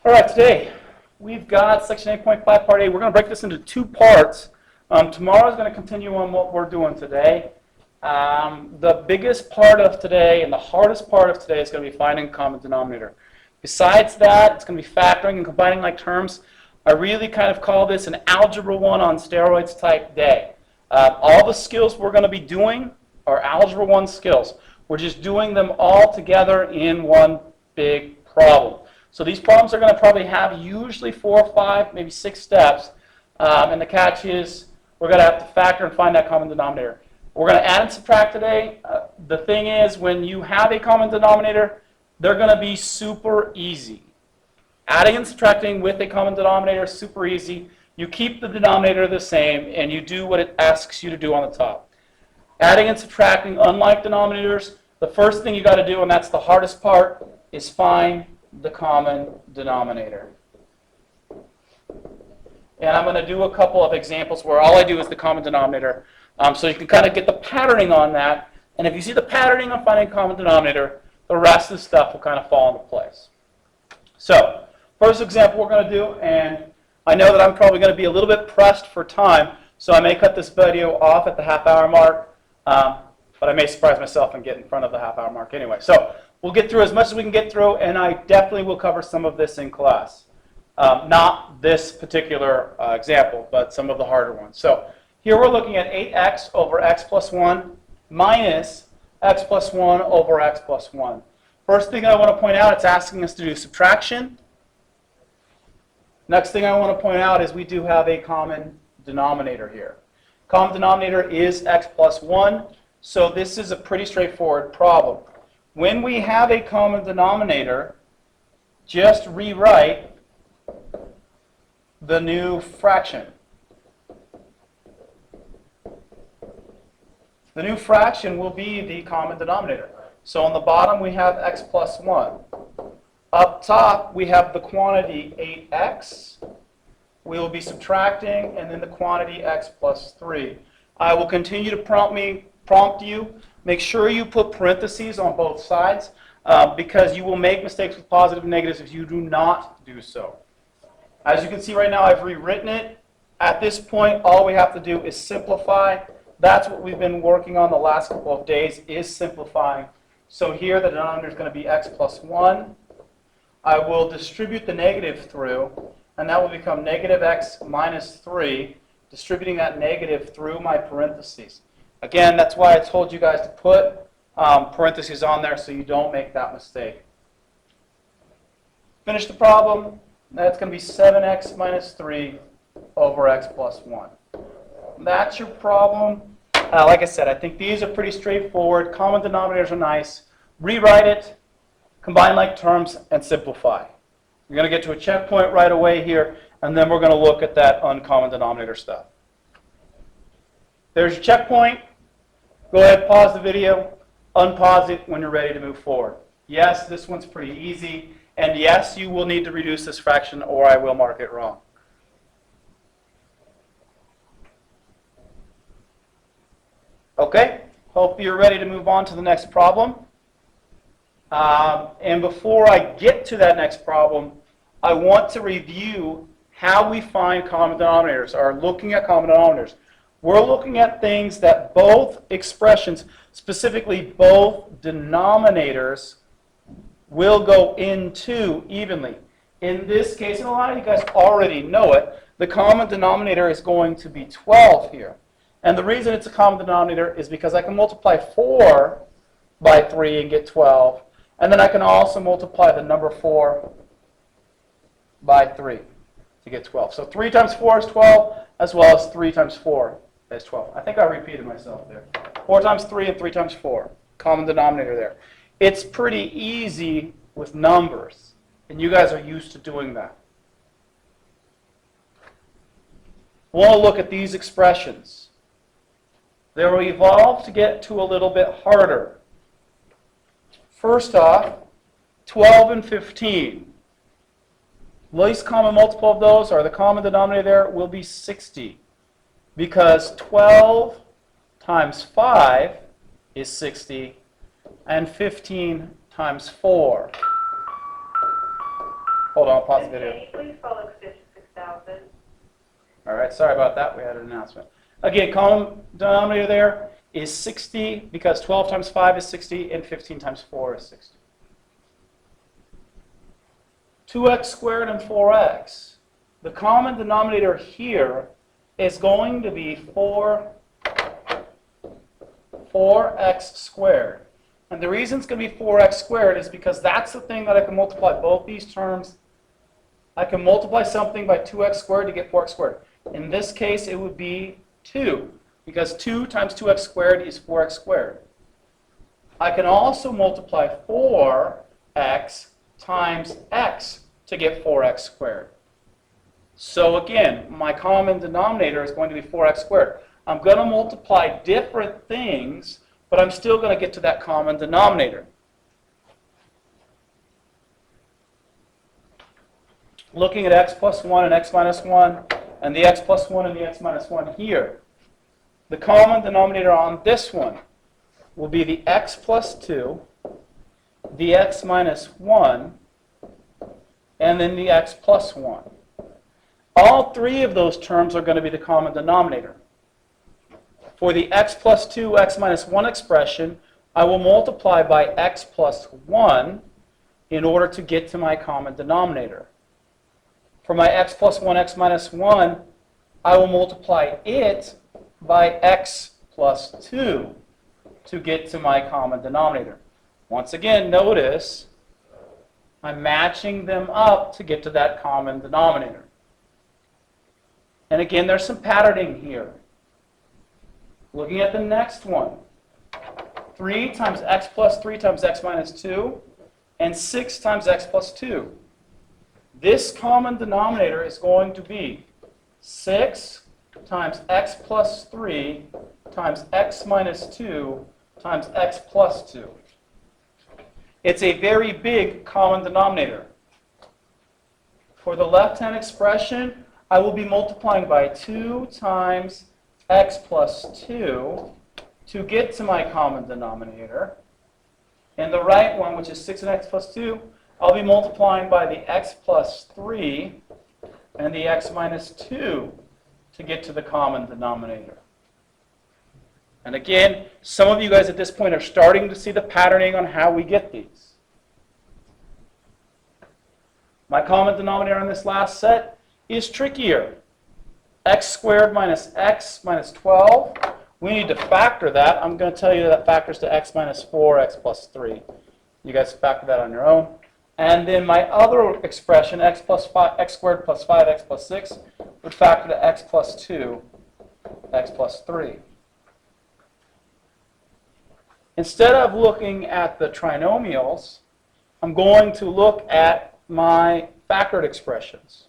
All right, today we've got section 8.5 part A. We're going to break this into two parts. Tomorrow is going to continue on what we're doing today. The biggest part of today and the hardest part of today is going to be finding a common denominator. Besides that, it's going to be factoring and combining like terms. I really kind of call this an Algebra 1 on steroids type day. All the skills we're going to be doing are Algebra 1 skills. We're just doing them all together in one big problem. So these problems are going to probably have usually 4 or 5, maybe 6 steps. And the catch is we're going to have to factor and find that common denominator. We're going to add and subtract today. The thing is, when you have a common denominator, they're going to be super easy. Adding and subtracting with a common denominator is super easy. You keep the denominator the same, and you do what it asks you to do on the top. Adding and subtracting, unlike denominators, the first thing you got to do, and that's the hardest part, is find the common denominator. And I'm going to do a couple of examples where all I do is the common denominator, so you can kind of get the patterning on that. And if you see the patterning on finding a common denominator, the rest of the stuff will kind of fall into place. So, first example we're going to do, and I know that I'm probably going to be a little bit pressed for time, so I may cut this video off at the half-hour mark, but I may surprise myself and get in front of the half-hour mark anyway. So, we'll get through as much as we can get through, and I definitely will cover some of this in class. Not this particular example, but some of the harder ones. So, here we're looking at 8x over x plus 1 minus x plus 1 over x plus 1. First thing I want to point out, it's asking us to do subtraction. Next thing I want to point out is we do have a common denominator here. Common denominator is x plus 1, so this is a pretty straightforward problem. When we have a common denominator, just rewrite the new fraction. The new fraction will be the common denominator. So on the bottom we have x plus 1. Up top we have the quantity 8x. We will be subtracting, and then the quantity x plus 3. I will continue to prompt you. Make sure you put parentheses on both sides because you will make mistakes with positive and negatives if you do not do so. As you can see right now, I've rewritten it. At this point, all we have to do is simplify. That's what we've been working on the last couple of days, is simplifying. So here the denominator is going to be x plus 1. I will distribute the negative through, and that will become negative x minus 3, distributing that negative through my parentheses. Again, that's why I told you guys to put parentheses on there so you don't make that mistake. Finish the problem. That's going to be 7x minus 3 over x plus 1. That's your problem. Like I said, I think these are pretty straightforward. Common denominators are nice. Rewrite it, combine like terms, and simplify. You're going to get to a checkpoint right away here, and then we're going to look at that uncommon denominator stuff. There's your checkpoint. Go ahead, pause the video, unpause it when you're ready to move forward. Yes, this one's pretty easy, and yes, you will need to reduce this fraction or I will mark it wrong. Okay, hope you're ready to move on to the next problem. And before I get to that next problem, I want to review how we find common denominators, or looking at common denominators. We're looking at things that both expressions, specifically both denominators, will go into evenly. In this case, and a lot of you guys already know it, the common denominator is going to be 12 here. And the reason it's a common denominator is because I can multiply 4 by 3 and get 12. And then I can also multiply the number 4 by 3 to get 12. So 3 times 4 is 12, as well as 3 times 4 is 12. I think I repeated myself there. 4 times 3 and 3 times 4. Common denominator there. It's pretty easy with numbers, and you guys are used to doing that. We'll want to look at these expressions. They will evolve to get to a little bit harder. First off, 12 and 15. Least common multiple of those, or the common denominator there, will be 60. Because 12 times 5 is 60, and 15 times 4 Hold on, I'll pause the video. Can you please follow extension 6000? All right, sorry about that. We had an announcement. Again, common denominator there is 60 because 12 times 5 is 60 and 15 times 4 is 60. 2x squared and 4x. The common denominator here is going to be 4x squared. And the reason it's going to be 4x squared is because that's the thing that I can multiply both these terms. I can multiply something by 2x squared to get 4x squared. In this case, it would be 2, because 2 times 2x squared is 4x squared. I can also multiply 4x times x to get 4x squared. So again, my common denominator is going to be 4x squared. I'm going to multiply different things, but I'm still going to get to that common denominator. Looking at x plus 1 and x minus 1, and the x plus 1 and the x minus 1 here, the common denominator on this one will be the x plus 2, the x minus 1, and then the x plus 1. All three of those terms are going to be the common denominator. For the x plus 2, x minus 1 expression, I will multiply by x plus 1 in order to get to my common denominator. For my x plus 1, x minus 1, I will multiply it by x plus 2 to get to my common denominator. Once again, notice I'm matching them up to get to that common denominator. And again, there's some patterning here. Looking at the next one, 3 times x plus 3 times x minus 2, and 6 times x plus 2. This common denominator is going to be 6 times x plus 3 times x minus 2 times x plus 2. It's a very big common denominator. For the left-hand expression, I will be multiplying by 2 times x plus 2 to get to my common denominator. And the right one, which is 6 and x plus 2, I'll be multiplying by the x plus 3 and the x minus 2 to get to the common denominator. And again, some of you guys at this point are starting to see the patterning on how we get these. My common denominator on this last set is trickier. X squared minus x minus 12. We need to factor that. I'm going to tell you that factors to x minus 4, x plus 3. You guys factor that on your own. And then my other expression, x squared plus 5x plus 6, would factor to x plus 2, x plus 3. Instead of looking at the trinomials, I'm going to look at my factored expressions.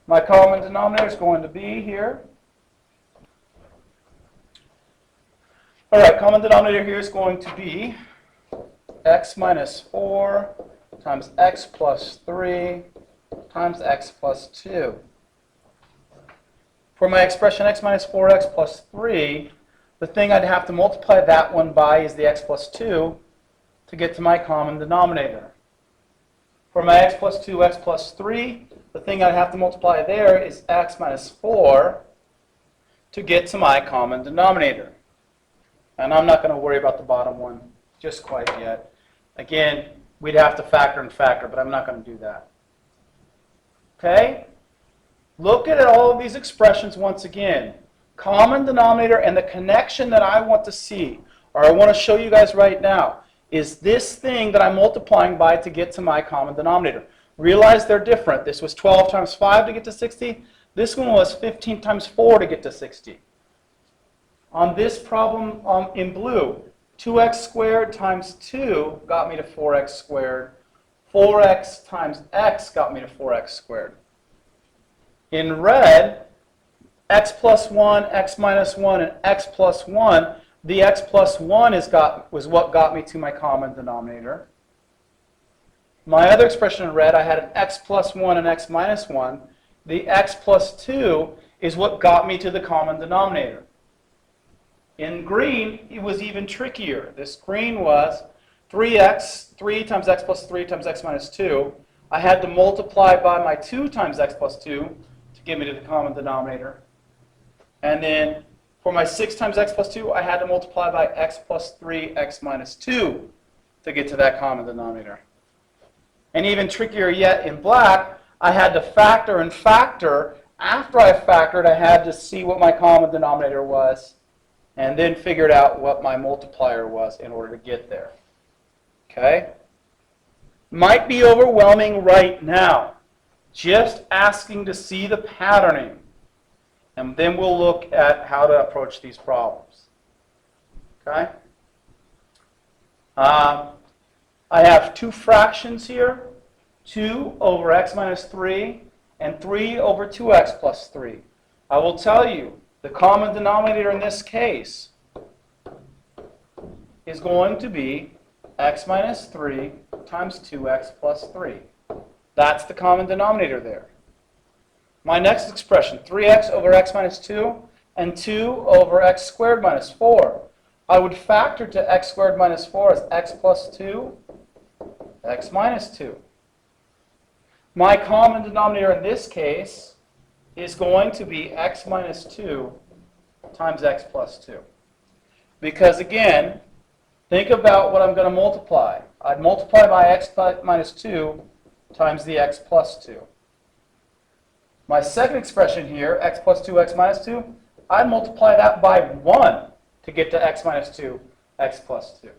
My common denominator is going to be here. All right, common denominator here is going to be x minus 4 times x plus 3 times x plus 2. For my expression x minus 4x plus 3, the thing I'd have to multiply that one by is the x plus 2 to get to my common denominator. For my x plus 2, x plus 3, the thing I'd have to multiply there is x minus 4 to get to my common denominator. And I'm not going to worry about the bottom one just quite yet. Again, we'd have to factor and factor, but I'm not going to do that. Okay? Look at all of these expressions once again. Common denominator and the connection that I want to see, or I want to show you guys right now, is this thing that I'm multiplying by to get to my common denominator. Realize they're different. This was 12 times 5 to get to 60. This one was 15 times 4 to get to 60. On this problem in blue, 2x squared times 2 got me to 4x squared. 4x times x got me to 4x squared. In red, x plus 1, x minus 1, and x plus 1, the x plus 1 was what got me to my common denominator. My other expression in red, I had an x plus 1 and x minus 1. The x plus 2 is what got me to the common denominator. In green, it was even trickier. This green was 3 times x plus 3 times x minus 2 I had to multiply by my 2 times x plus 2 to get me to the common denominator. And then for my 6 times x plus 2, I had to multiply by x plus 3, x minus 2 to get to that common denominator. And even trickier yet, in black, I had to factor and factor. After I factored, I had to see what my common denominator was and then figured out what my multiplier was in order to get there. Okay? Might be overwhelming right now. Just asking to see the patterning. And then we'll look at how to approach these problems. Okay? I have 2 fractions here, 2 over x minus 3 and 3 over 2x plus 3. I will tell you, the common denominator in this case is going to be x minus 3 times 2x plus 3. That's the common denominator there. My next expression, 3x over x minus 2 and 2 over x squared minus 4. I would factor to x squared minus 4 as x plus 2, x minus 2. My common denominator in this case is going to be x minus 2 times x plus 2. Because again, think about what I'm going to multiply. I'd multiply by x minus 2 times the x plus 2. My second expression here, x plus 2, x minus 2, I'd multiply that by 1 to get to x minus 2, x plus 2.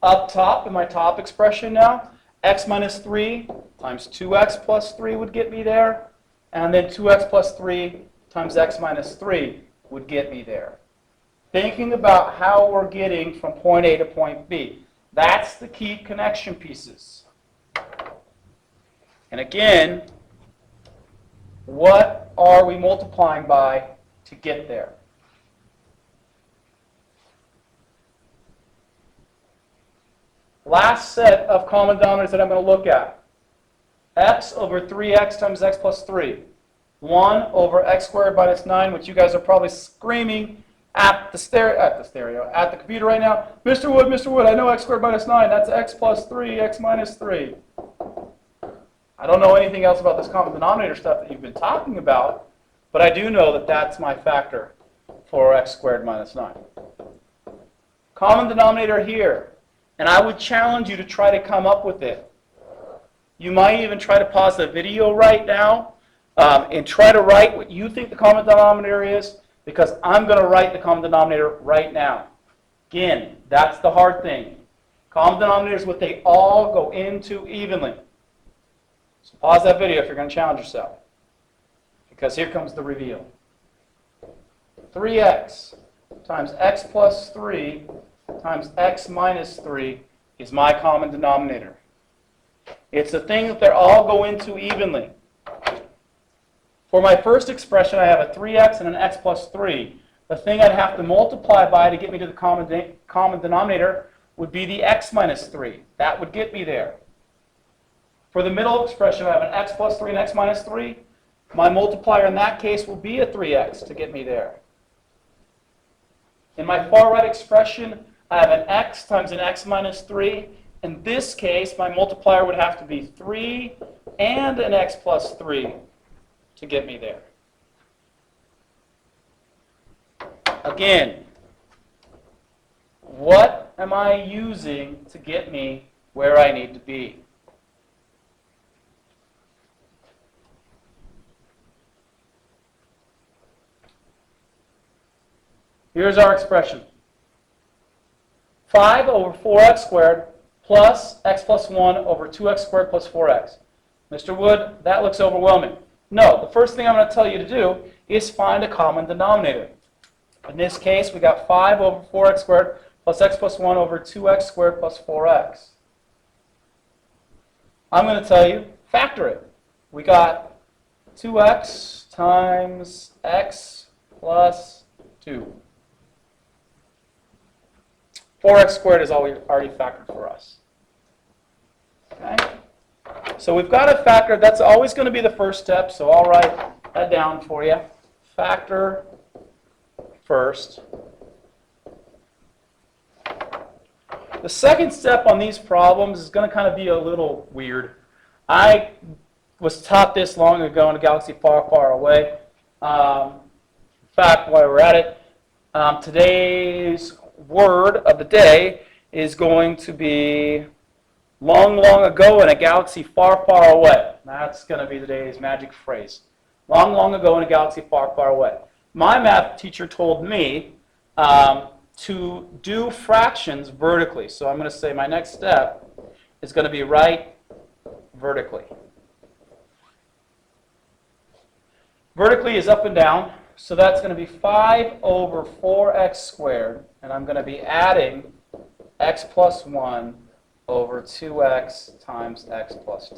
Up top, in my top expression now, x minus 3 times 2x plus 3 would get me there. And then 2x plus 3 times x minus 3 would get me there. Thinking about how we're getting from point A to point B. That's the key connection pieces. And again, what are we multiplying by to get there? Last set of common denominators that I'm going to look at. X over 3x times x plus 3. 1 over x squared minus 9, which you guys are probably screaming at the computer right now. Mr. Wood, I know x squared minus 9. That's x plus 3, x minus 3. I don't know anything else about this common denominator stuff that you've been talking about, but I do know that that's my factor for x squared minus 9. Common denominator here. And I would challenge you to try to come up with it. You might even try to pause the video right now and try to write what you think the common denominator is, because I'm going to write the common denominator right now. Again, that's the hard thing. Common denominator is what they all go into evenly. So pause that video if you're going to challenge yourself, because here comes the reveal. 3x times x plus 3 times x minus 3 is my common denominator. It's the thing that they all go into evenly. For my first expression, I have a 3x and an x plus 3. The thing I'd have to multiply by to get me to the common denominator would be the x minus 3. That would get me there. For the middle expression, I have an x plus 3 and x minus 3. My multiplier in that case will be a 3x to get me there. In my far right expression, I have an x times an x minus 3. In this case, my multiplier would have to be 3 and an x plus 3 to get me there. Again, what am I using to get me where I need to be? Here's our expression. 5 over 4x squared plus x plus 1 over 2x squared plus 4x. Mr. Wood, that looks overwhelming. No, the first thing I'm going to tell you to do is find a common denominator. In this case, we got 5 over 4x squared plus x plus 1 over 2x squared plus 4x. I'm going to tell you, factor it. We got 2x times x plus 2. 4x squared is already factored for us. Okay? So we've got a factor. That's always going to be the first step, so I'll write that down for you. Factor first. The second step on these problems is going to kind of be a little weird. I was taught this long ago in a galaxy far, far away. In fact, while we're at it, today's word of the day is going to be long, long ago in a galaxy far, far away. That's going to be today's magic phrase. Long, long ago in a galaxy far, far away. My math teacher told me to do fractions vertically. So I'm going to say my next step is going to be write vertically. Vertically is up and down, so that's going to be 5 over 4x squared, and I'm going to be adding x plus 1 over 2x times x plus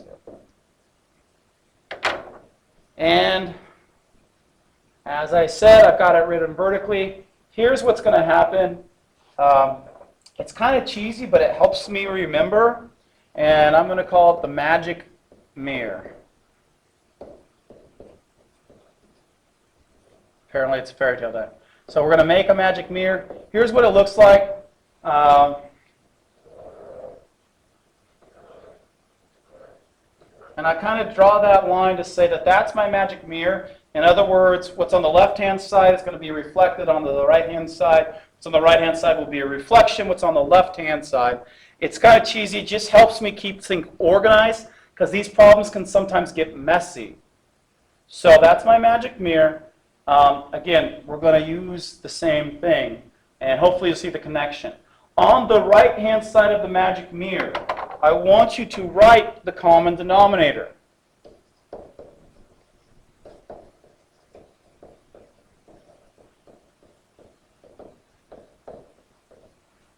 2. And as I said, I've got it written vertically. Here's what's going to happen. It's kind of cheesy, but it helps me remember, and I'm going to call it the magic mirror. Apparently it's a fairy tale day. So we're going to make a magic mirror. Here's what it looks like. And I kind of draw that line to say that that's my magic mirror. In other words, what's on the left-hand side is going to be reflected on the right-hand side. What's on the right-hand side will be a reflection. What's on the left-hand side. It's kind of cheesy. It just helps me keep things organized because these problems can sometimes get messy. So that's my magic mirror. Again, we're going to use the same thing, and hopefully you'll see the connection. On the right-hand side of the magic mirror, I want you to write the common denominator.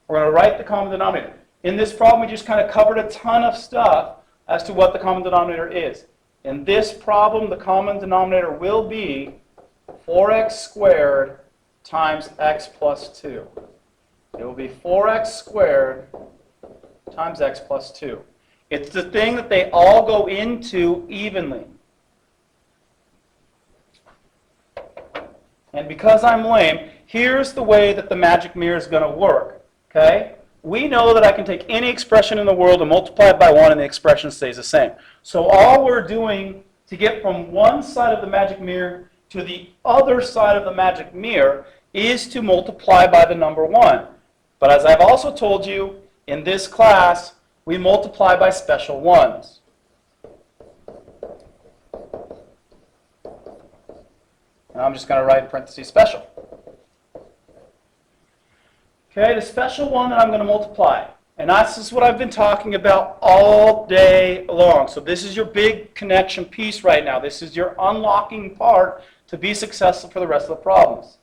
We're going to write the common denominator. In this problem, we just kind of covered a ton of stuff as to what the common denominator is. In this problem, the common denominator will be 4x squared times x plus 2. It will be 4x squared times x plus 2. It's the thing that they all go into evenly. And because I'm lame, here's the way that the magic mirror is going to work. Okay? We know that I can take any expression in the world and multiply it by 1 and the expression stays the same. So all we're doing to get from one side of the magic mirror to the other side of the magic mirror is to multiply by the number 1. But as I've also told you, in this class, we multiply by special ones. And I'm just going to write in parentheses special. Okay, the special one that I'm going to multiply. And this is what I've been talking about all day long. So this is your big connection piece right now. This is your unlocking part to be successful for the rest of the problems.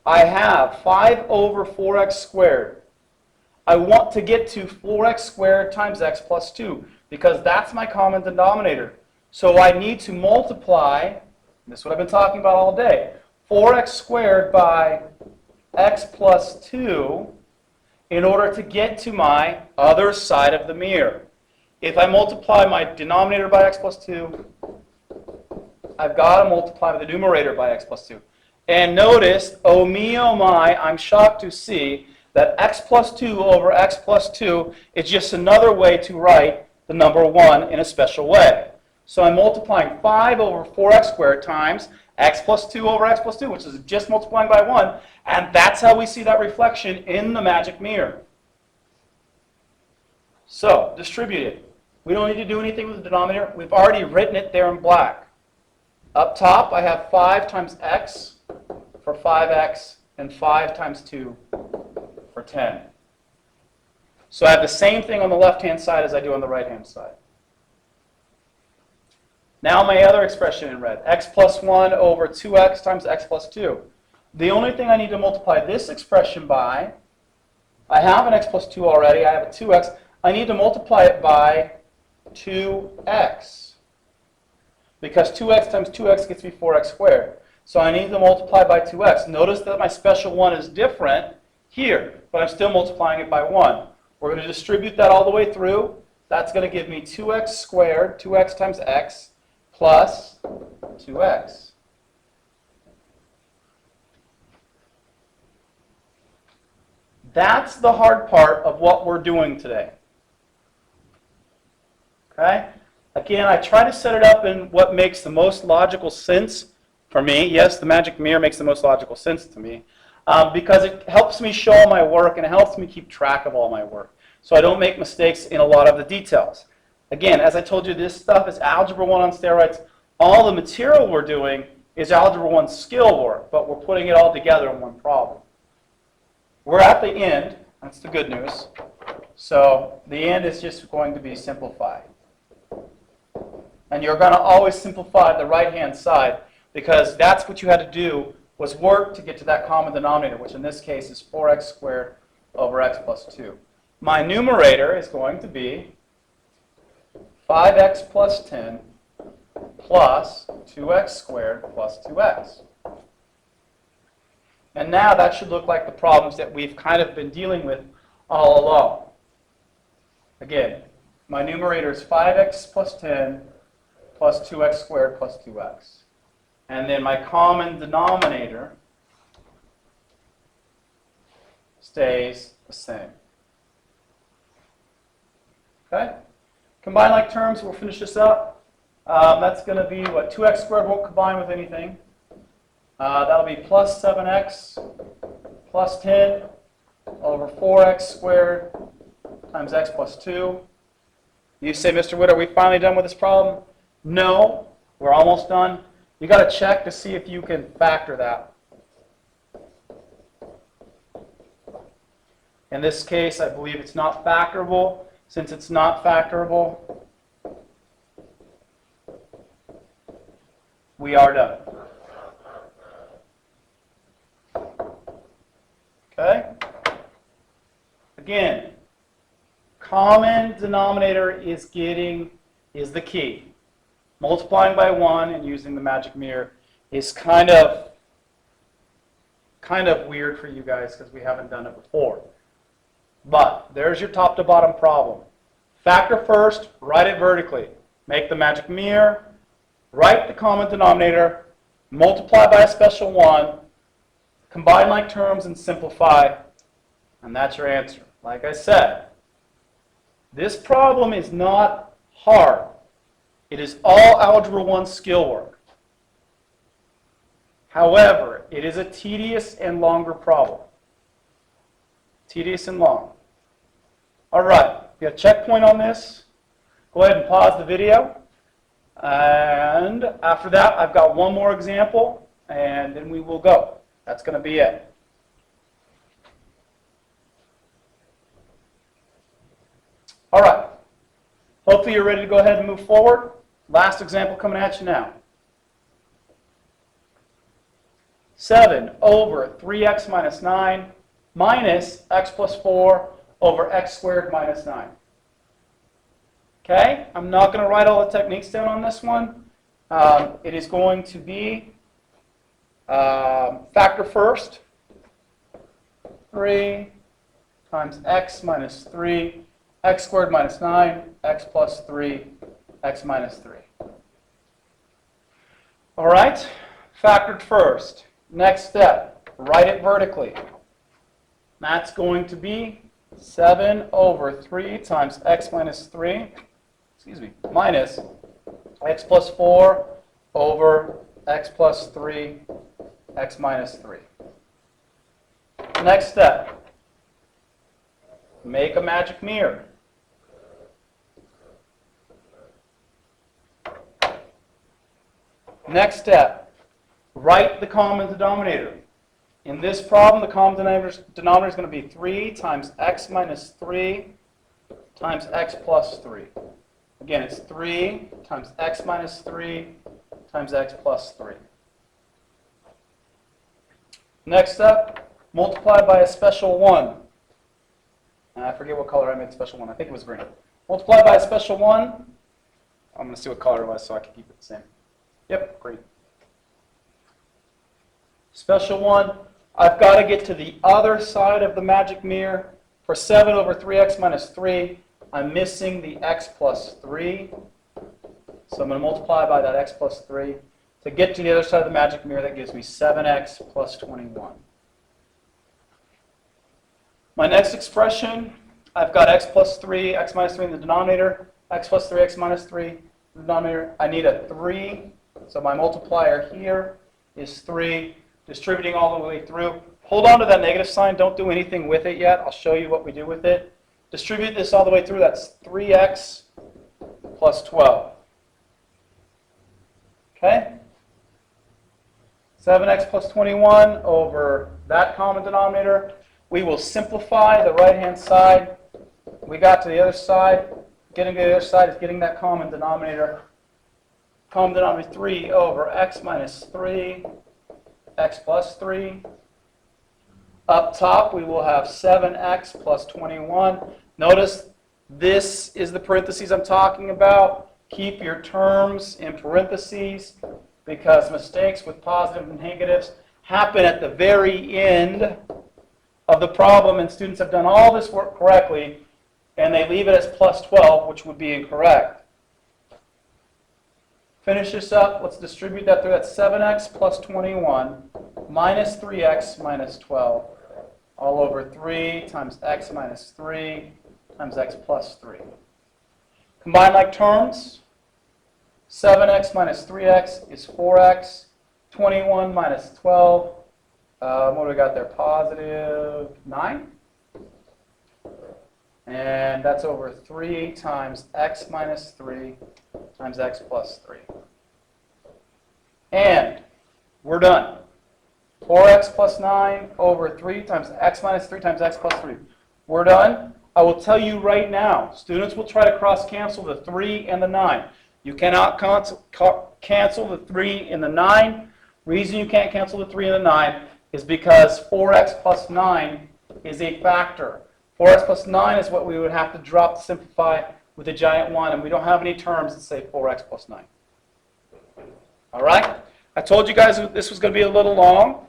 I have 5 over 4x squared. I want to get to 4x squared times x plus 2 because that's my common denominator. So I need to multiply, this is what I've been talking about all day, 4x squared by x plus 2 in order to get to my other side of the mirror. If I multiply my denominator by x plus 2, I've got to multiply the numerator by x plus 2. And notice, oh me, oh my, I'm shocked to see that x plus 2 over x plus 2 is just another way to write the number 1 in a special way. So I'm multiplying 5 over 4x squared times x plus 2 over x plus 2, which is just multiplying by 1. And that's how we see that reflection in the magic mirror. So, distribute it. We don't need to do anything with the denominator. We've already written it there in black. Up top, I have 5 times x for 5x and 5 times 2 for 10. So I have the same thing on the left-hand side as I do on the right-hand side. Now my other expression in red, x plus 1 over 2x times x plus 2. The only thing I need to multiply this expression by, I have an x plus 2 already, I have a 2x, I need to multiply it by 2x. Because 2x times 2x gets me 4x squared. So I need to multiply by 2x. Notice that my special 1 is different here, but I'm still multiplying it by 1. We're going to distribute that all the way through. That's going to give me 2x squared, 2x times x, plus 2x. That's the hard part of what we're doing today. Okay? Again, I try to set it up in what makes the most logical sense for me. Yes, the magic mirror makes the most logical sense to me because it helps me show all my work and it helps me keep track of all my work so I don't make mistakes in a lot of the details. Again, as I told you, this stuff is Algebra 1 on steroids. All the material we're doing is Algebra 1 skill work, but we're putting it all together in one problem. We're at the end. That's the good news. So the end is just going to be simplified. And you're going to always simplify the right-hand side because that's what you had to do was work to get to that common denominator, which in this case is 4x squared over x plus 2. My numerator is going to be 5x plus 10 plus 2x squared plus 2x. And now that should look like the problems that we've kind of been dealing with all along. Again, my numerator is 5x plus 10 plus 2x squared plus 2x. And then my common denominator stays the same. Okay? Combine like terms, we'll finish this up. That's going to be what? 2x squared won't combine with anything. That'll be plus 7x plus 10 over 4x squared times x plus 2. You say, Mr. Witt, are we finally done with this problem? No, we're almost done. You got to check to see if you can factor that. In this case, I believe it's not factorable. Since it's not factorable, we are done. Okay? Again, common denominator is the key. Multiplying by 1 and using the magic mirror is kind of weird for you guys because we haven't done it before. But there's your top to bottom problem. Factor first, write it vertically. Make the magic mirror, write the common denominator, multiply by a special 1, combine like terms and simplify, and that's your answer. Like I said, this problem is not hard. It is all Algebra 1 skill work. However, it is a tedious and longer problem. Tedious and long. All right, we have a checkpoint on this. Go ahead and pause the video. And after that, I've got one more example, and then we will go. That's going to be it. All right. Hopefully you're ready to go ahead and move forward. Last example coming at you now. 7 over 3x minus 9 minus x plus 4 over x squared minus 9. Okay? I'm not going to write all the techniques down on this one. It is going to be factor first. 3 times x minus 3, x squared minus 9, x plus 3, x minus 3. All right? Factored first. Next step, write it vertically. That's going to be 7 over 3 times x minus 3, minus x plus 4 over x plus 3, x minus 3. Next step, make a magic mirror. Next step, write the common denominator. In this problem, the common denominator is going to be 3 times x minus 3 times x plus 3. Again, it's 3 times x minus 3 times x plus 3. Next up, multiply by a special 1. I forget what color I made special 1. I think it was green. Multiply by a special 1. I'm going to see what color it was so I can keep it the same. Yep, green. Special 1. I've got to get to the other side of the magic mirror. For 7 over 3x minus 3, I'm missing the x plus 3. So I'm going to multiply by that x plus 3. To get to the other side of the magic mirror, that gives me 7x plus 21. My next expression, I've got x plus 3, x minus 3 in the denominator, x plus 3, x minus 3 in the denominator. I need a 3, so my multiplier here is 3, distributing all the way through. Hold on to that negative sign. Don't do anything with it yet. I'll show you what we do with it. Distribute this all the way through. That's 3x plus 12. Okay? 7x plus 21 over that common denominator. We will simplify the right-hand side. We got to the other side. Getting to the other side is getting that common denominator. Common denominator 3 over x minus 3, x plus 3. Up top, we will have 7x plus 21. Notice this is the parentheses I'm talking about. Keep your terms in parentheses because mistakes with positives and negatives happen at the very end of the problem, and students have done all this work correctly, and they leave it as plus 12, which would be incorrect. Finish this up. Let's distribute that through. That's 7x plus 21 minus 3x minus 12 all over 3 times x minus 3 times x plus 3. Combine like terms. 7x minus 3x is 4x. 21 minus 12. What do we got there? Positive 9. And that's over 3 times x minus 3 times x plus 3. And we're done. 4x plus 9 over 3 times x minus 3 times x plus 3. We're done. I will tell you right now, students will try to cross-cancel the 3 and the 9. You cannot cancel the 3 and the 9. Reason you can't cancel the 3 and the 9 is because 4x plus 9 is a factor. 4x plus 9 is what we would have to drop to simplify with a giant 1, and we don't have any terms that say 4x plus 9. All right? I told you guys this was going to be a little long.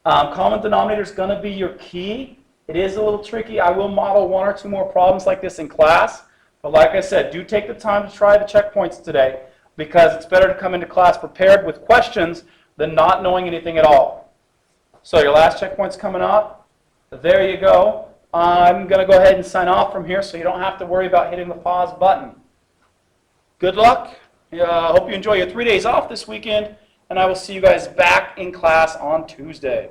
Common denominator is going to be your key. It is a little tricky. I will model 1 or 2 more problems like this in class. But like I said, do take the time to try the checkpoints today because it's better to come into class prepared with questions than not knowing anything at all. So your last checkpoint's coming up. There you go. I'm going to go ahead and sign off from here so you don't have to worry about hitting the pause button. Good luck. I hope you enjoy your 3 days off this weekend, and I will see you guys back in class on Tuesday.